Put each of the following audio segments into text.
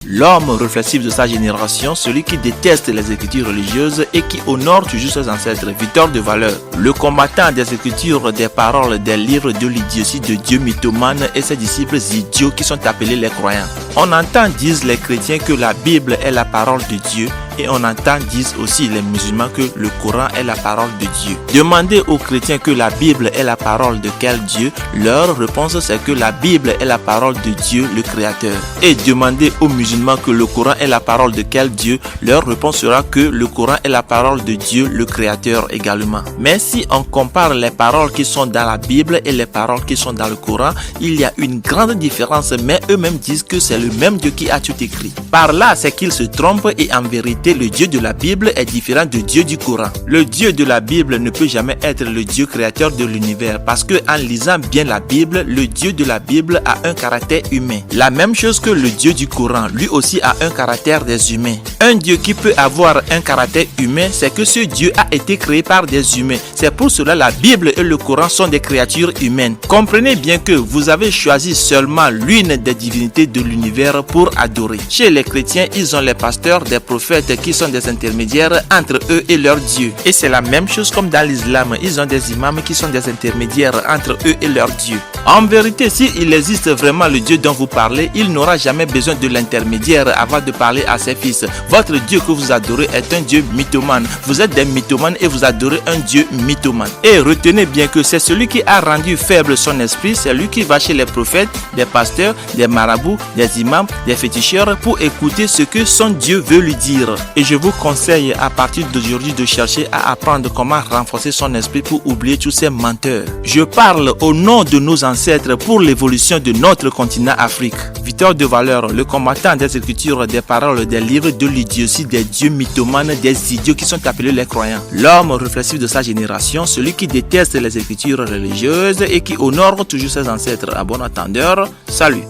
L'homme réflexif de sa génération, celui qui déteste les écritures religieuses et qui honore toujours ses ancêtres, Victor de Valeur. Le combattant des écritures, des paroles, des livres de l'idiotie de Dieu mythomane et ses disciples idiots qui sont appelés les croyants. On entend disent les chrétiens que la Bible est la parole de Dieu et on entend disent aussi les musulmans que le Coran est la parole de Dieu. Demandez aux chrétiens que la Bible est la parole de quel Dieu, leur réponse c'est que la Bible est la parole de Dieu le Créateur. Et demandez aux musulmans que le Coran est la parole de quel Dieu, leur réponse sera que le Coran est la parole de Dieu le Créateur également. Mais si on compare les paroles qui sont dans la Bible et les paroles qui sont dans le Coran, il y a une grande différence, mais eux-mêmes disent que c'est le même Dieu qui a tout écrit. Par là, c'est qu'ils se trompent et en vérité, le Dieu de la Bible est différent du Dieu du Coran. Le Dieu de la Bible ne peut jamais être le Dieu créateur de l'univers parce que en lisant bien la Bible, le Dieu de la Bible a un caractère humain. La même chose que le Dieu du Coran, lui aussi a un caractère des humains. Un Dieu qui peut avoir un caractère humain, c'est que ce Dieu a été créé par des humains. C'est pour cela la Bible et le Coran sont des créatures humaines. Comprenez bien que vous avez choisi seulement l'une des divinités de l'univers pour adorer. Chez les chrétiens, ils ont les pasteurs, des prophètes qui sont des intermédiaires entre eux et leur Dieu. Et c'est la même chose comme dans l'islam. Ils ont des imams qui sont des intermédiaires entre eux et leur Dieu. En vérité, s'il existe vraiment le Dieu dont vous parlez, il n'aura jamais besoin de l'intermédiaire avant de parler à ses fils. Votre Dieu que vous adorez est un Dieu mythomane. Vous êtes des mythomanes et vous adorez un Dieu mythomane. Et retenez bien que c'est celui qui a rendu faible son esprit, c'est lui qui va chez les prophètes, des pasteurs, des marabouts, des imams, des féticheurs pour écouter ce que son Dieu veut lui dire. Et je vous conseille à partir d'aujourd'hui de chercher à apprendre comment renforcer son esprit pour oublier tous ces menteurs. Je parle au nom de nos ancêtres pour l'évolution de notre continent Afrique. Victor de Valeur, le combattant des écritures, des paroles, des livres de l'idiotie, des dieux mythomanes, des idiots qui sont appelés les croyants. L'homme réflexif de sa génération, celui qui déteste les écritures religieuses et qui honore toujours ses ancêtres. À bon entendeur, salut.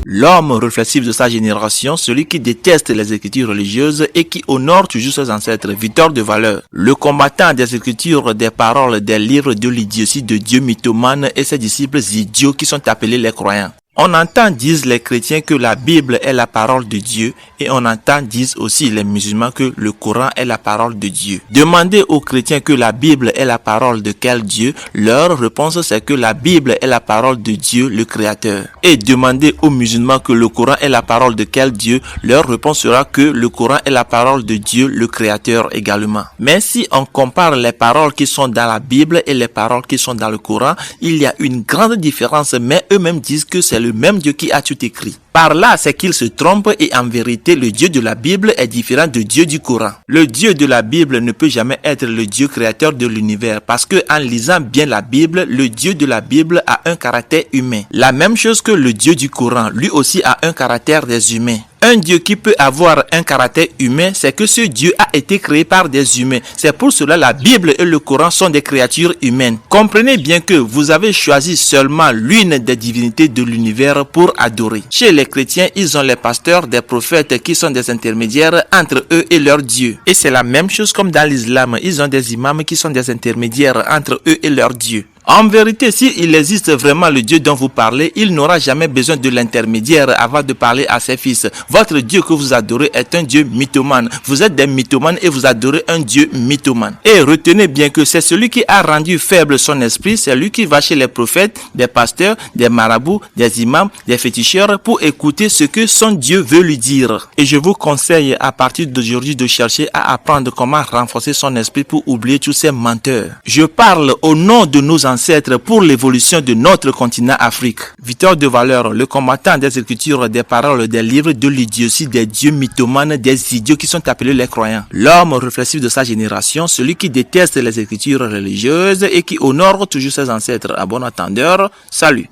L'homme réflexif de sa génération, celui qui déteste les écritures religieuses et qui honore toujours ses ancêtres, Victor de Valeur. Le combattant des écritures, des paroles, des livres de l'idiotie de Dieu mythomane et ses disciples idiots qui sont appelés les croyants. On entend disent les chrétiens que la Bible est la parole de Dieu et on entend disent aussi les musulmans que le Coran est la parole de Dieu. Demandez aux chrétiens que la Bible est la parole de quel Dieu, leur réponse c'est que la Bible est la parole de Dieu le Créateur. Et demandez aux musulmans que le Coran est la parole de quel Dieu, leur réponse sera que le Coran est la parole de Dieu le Créateur également. Mais si on compare les paroles qui sont dans la Bible et les paroles qui sont dans le Coran, il y a une grande différence, mais eux-mêmes disent que c'est le même Dieu qui a tout écrit. Par là, c'est qu'ils se trompent et en vérité, le Dieu de la Bible est différent du Dieu du Coran. Le Dieu de la Bible ne peut jamais être le Dieu créateur de l'univers parce que en lisant bien la Bible, le Dieu de la Bible a un caractère humain. La même chose que le Dieu du Coran, lui aussi a un caractère des humains. Un Dieu qui peut avoir un caractère humain, c'est que ce Dieu a été créé par des humains. C'est pour cela la Bible et le Coran sont des créatures humaines. Comprenez bien que vous avez choisi seulement l'une des divinités de l'univers pour adorer. Chez les chrétiens, ils ont les pasteurs, des prophètes qui sont des intermédiaires entre eux et leur Dieu. Et c'est la même chose comme dans l'islam. Ils ont des imams qui sont des intermédiaires entre eux et leur Dieu. En vérité, s'il existe vraiment le Dieu dont vous parlez, il n'aura jamais besoin de l'intermédiaire avant de parler à ses fils. Votre Dieu que vous adorez est un Dieu mythomane. Vous êtes des mythomanes et vous adorez un Dieu mythomane. Et retenez bien que c'est celui qui a rendu faible son esprit, c'est lui qui va chez les prophètes, des pasteurs, des marabouts, des imams, des féticheurs pour écouter ce que son Dieu veut lui dire. Et je vous conseille à partir d'aujourd'hui de chercher à apprendre comment renforcer son esprit pour oublier tous ces menteurs. Je parle au nom de nos ancêtres pour l'évolution de notre continent Afrique. Victor de Valeur, le combattant des écritures, des paroles, des livres de l'idiotie, des dieux mythomanes, des idiots qui sont appelés les croyants. L'homme réflexif de sa génération, celui qui déteste les écritures religieuses et qui honore toujours ses ancêtres. À bon entendeur, salut.